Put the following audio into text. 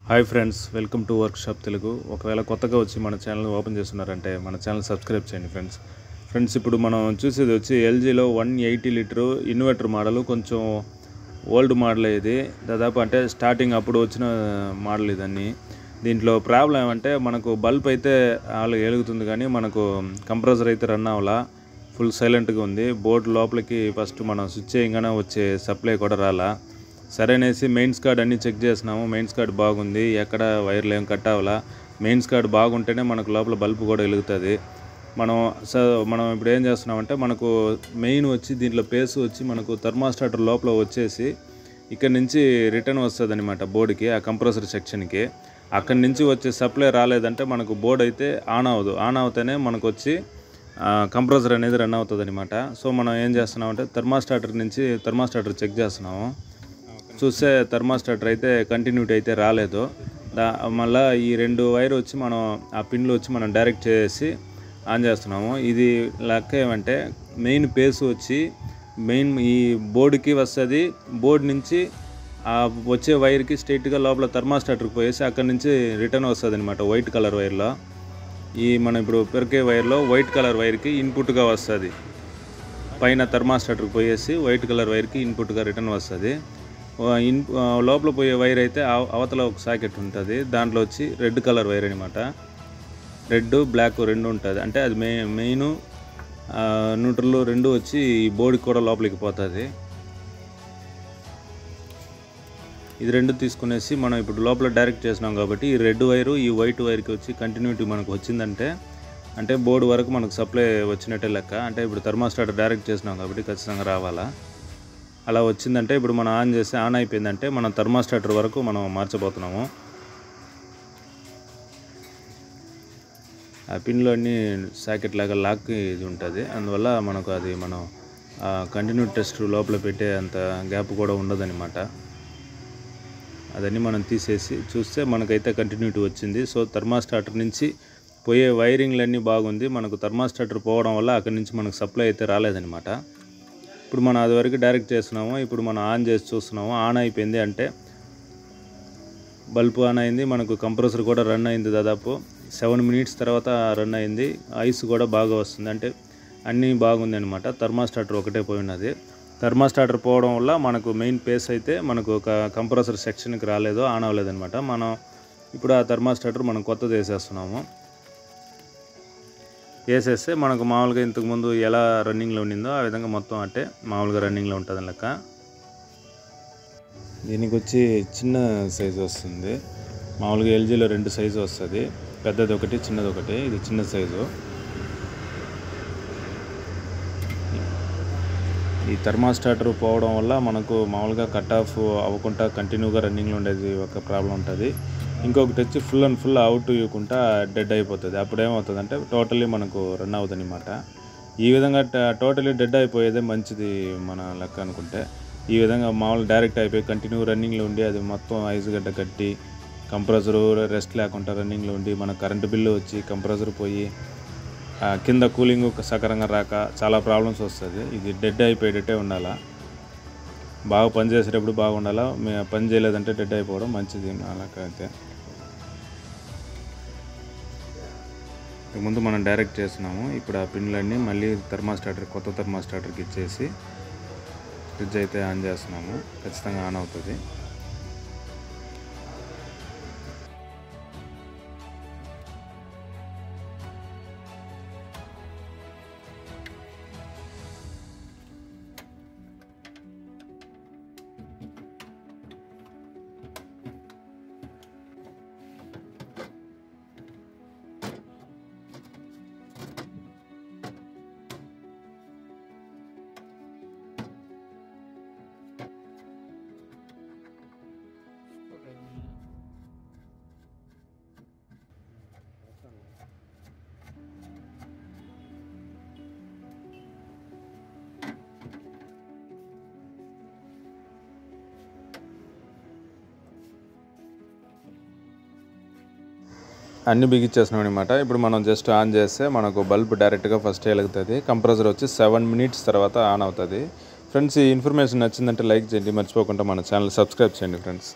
Hi friends, welcome to workshop Telugu. ఒకవేళ కొత్తగా వచ్చి మన ఛానల్ ఓపెన్ చేస్తున్నారంటే మన ఛానల్ సబ్స్క్రైబ్ చేయండి ఫ్రెండ్స్. ఇప్పుడు మనం చూసేది వచ్చి ఎల్జీలో 180 లీటరు ఇన్వర్టర్ మోడల్. కొంచెం ఓల్డ్ మోడల్ ఇది, దాదాపు అంటే స్టార్టింగ్ అప్పుడు వచ్చిన మోడల్ ఇదన్నీ. దీంట్లో ప్రాబ్లం ఏమంటే మనకు బల్బ్ అయితే వెలుగుతుంది కానీ మనకు కంప్రెసర్ అయితే రన్ అవ్వాలా, ఫుల్ సైలెంట్గా ఉంది. బోర్డు లోపలికి ఫస్ట్ మనం స్విచ్ చేయగానే వచ్చే సప్లై కూడా రాలా. సరేనేసి మెయిన్స్ కార్డ్ అన్నీ చెక్ చేసినాము. మెయిన్స్ కార్డ్ బాగుంది, ఎక్కడ వైర్లు ఏం కట్ అవ్వాలా. మెయిన్స్ కార్డ్ బాగుంటేనే మనకు లోపల బల్బు కూడా వెలుగుతుంది. మనం ఇప్పుడు ఏం చేస్తున్నామంటే మనకు మెయిన్ వచ్చి దీంట్లో పేస్ వచ్చి మనకు థర్మాస్టాటర్ లోపల వచ్చేసి ఇక్కడ నుంచి రిటర్న్ వస్తుంది అనమాట బోర్డుకి, ఆ కంప్రెసర్ సెక్షన్కి. అక్కడి నుంచి వచ్చే సప్లై రాలేదంటే మనకు బోర్డు అయితే ఆన్ అవ్వదు. ఆన్ అవుతేనే మనకు వచ్చి కంప్రెసర్ అనేది రన్ అవుతుంది అనమాట. సో మనం ఏం చేస్తున్నామంటే థర్మాస్టాటర్ చెక్ చేస్తున్నాము. చూస్తే థర్మాస్టాటర్ అయితే కంటిన్యూటీ అయితే రాలేదు. మళ్ళీ ఈ రెండు వైర్ వచ్చి మనం ఆ పిన్లు వచ్చి మనం డైరెక్ట్ చేసి ఆన్ చేస్తున్నాము. ఇది లెక్క ఏమంటే మెయిన్ పేస్ వచ్చి ఈ బోర్డుకి వస్తుంది. బోర్డు నుంచి ఆ వచ్చే వైర్కి స్ట్రైట్గా లోపల థర్మాస్టాటర్కి పోయేసి అక్కడి నుంచి రిటర్న్ వస్తుంది అనమాట. వైట్ కలర్ వైర్లో మనం ఇప్పుడు పెరికే వైర్లో వైట్ కలర్ వైర్కి ఇన్పుట్గా వస్తుంది. పైన థర్మాస్టాటర్కి పోయేసి వైట్ కలర్ వైర్కి ఇన్పుట్గా రిటర్న్ వస్తుంది. లోపల పోయే వైర్ అయితే అవతల ఒక సాకెట్ ఉంటుంది, దాంట్లో వచ్చి రెడ్ కలర్ వైర్ అనమాట. రెడ్ బ్లాక్ రెండు ఉంటుంది, అంటే అది మెయిన్ న్యూట్రల్ రెండు వచ్చి ఈ బోర్డుకి కూడా లోపలికి పోతుంది. ఇది రెండు తీసుకునేసి మనం ఇప్పుడు లోపల డైరెక్ట్ చేసినాం కాబట్టి ఈ రెడ్ వైరు ఈ వైట్ వైర్కి వచ్చి కంటిన్యూటీ మనకు వచ్చిందంటే అంటే బోర్డు వరకు మనకు సప్లై వచ్చినట్టే లెక్క. అంటే ఇప్పుడు థర్మాస్టాటర్ డైరెక్ట్ చేసినాం కాబట్టి ఖచ్చితంగా రావాలా. అలా వచ్చిందంటే ఇప్పుడు మనం ఆన్ చేసి ఆన్ అయిపోయిందంటే మనం థర్మాస్టాటర్ వరకు మనం మార్చబోతున్నాము. ఆ పిన్లో అన్నీ సాకెట్ లాగా లాక్ ఇది ఉంటుంది, అందువల్ల మనకు అది మనం కంటిన్యూ టెస్ట్ లోపల పెట్టే అంత గ్యాప్ కూడా ఉండదన్నమాట. అదన్నీ మనం తీసేసి చూస్తే మనకైతే కంటిన్యూటీ వచ్చింది. సో థర్మాస్టాటర్ నుంచి పోయే వైరింగ్లన్నీ బాగుంది. మనకు థర్మాస్టాటర్ పోవడం వల్ల అక్కడి నుంచి మనకు సప్లై అయితే రాలేదన్నమాట. ఇప్పుడు మనం అది వరకు డైరెక్ట్ చేస్తున్నాము. ఇప్పుడు మనం ఆన్ చేసి చూస్తున్నాము. ఆన్ అయిపోయింది అంటే బల్బు ఆన్ అయింది. మనకు కంప్రెసర్ కూడా రన్ అయింది. దాదాపు 7 మినిట్స్ తర్వాత రన్ అయింది. ఐస్ కూడా బాగా వస్తుంది, అంటే అన్నీ బాగుంది అనమాట. థర్మాస్టాటర్ ఒకటే పోయి ఉన్నది. థర్మాస్టాటర్ పోవడం వల్ల మనకు మెయిన్ పేస్ అయితే మనకు ఒక కంప్రెసర్ సెక్షన్కి రాలేదు, ఆన్ అవ్వలేదు అనమాట. మనం ఇప్పుడు ఆ థర్మాస్టాటర్ మనం కొత్తది వేసేస్తున్నాము. వేసేస్తే మనకు మామూలుగా ఇంతకుముందు ఎలా రన్నింగ్లో ఉండిందో ఆ విధంగా మొత్తం అంటే మామూలుగా రన్నింగ్లో ఉంటుంది లెక్క. దీనికి వచ్చి చిన్న సైజు వస్తుంది. మామూలుగా ఎల్జీలో 2 సైజు వస్తుంది, పెద్దది ఒకటి చిన్నది ఒకటి. ఇది చిన్న సైజు. ఈ థర్మాస్టాటర్ పోవడం వల్ల మనకు మామూలుగా కట్ ఆఫ్ అవ్వకుండా కంటిన్యూగా రన్నింగ్లో ఉండేది ఒక ప్రాబ్లం ఉంటుంది. ఇంకొకటి వచ్చి ఫుల్ అండ్ ఫుల్ అవుట్ ఇవ్వకుండా డెడ్ అయిపోతుంది. అప్పుడు ఏమవుతుంది అంటే టోటలీ మనకు రన్ అవుతుంది అనమాట. ఈ విధంగా టోటలీ డెడ్ అయిపోయేదే మంచిది మన లెక్క అనుకుంటే. ఈ విధంగా మామూలు డైరెక్ట్ అయిపోయి కంటిన్యూ రన్నింగ్లో ఉండి అది మొత్తం ఐస్ గడ్డ కట్టి కంప్రెసరు రెస్ట్ లేకుండా రన్నింగ్లో ఉండి మన కరెంటు బిల్లు వచ్చి కంప్రెసర్ పోయి కింద కూలింగ్ సకరంగా రాక చాలా ప్రాబ్లమ్స్ వస్తుంది. ఇది డెడ్ అయిపోయేటట్టే ఉండాలా. బాగా పని చేసేటప్పుడు బాగుండాలా, పని చేయలేదంటే డెడ్ అయిపోవడం మంచిది అలాగైతే. ముందు మనం డైరెక్ట్ చేస్తున్నాము. ఇప్పుడు ఆ పిన్లన్నీ మళ్ళీ కొత్త థర్మాస్టాటర్కి ఇచ్చేసి ఫ్రిడ్జ్ అయితే ఆన్ చేస్తున్నాము. ఖచ్చితంగా ఆన్ అవుతుంది. అన్నీ బిగించేసినాం అనమాట. ఇప్పుడు మనం జస్ట్ ఆన్ చేస్తే మనకు బల్బ్ డైరెక్ట్గా ఫస్ట్ వెలుగుతుంది. కంప్రెసర్ వచ్చి 7 మినిట్స్ తర్వాత ఆన్ అవుతుంది. ఫ్రెండ్స్, ఈ ఇన్ఫర్మేషన్ నచ్చిందంటే లైక్ చేయండి, మర్చిపోకుండా మన ఛానల్ సబ్స్క్రైబ్ చేయండి ఫ్రెండ్స్.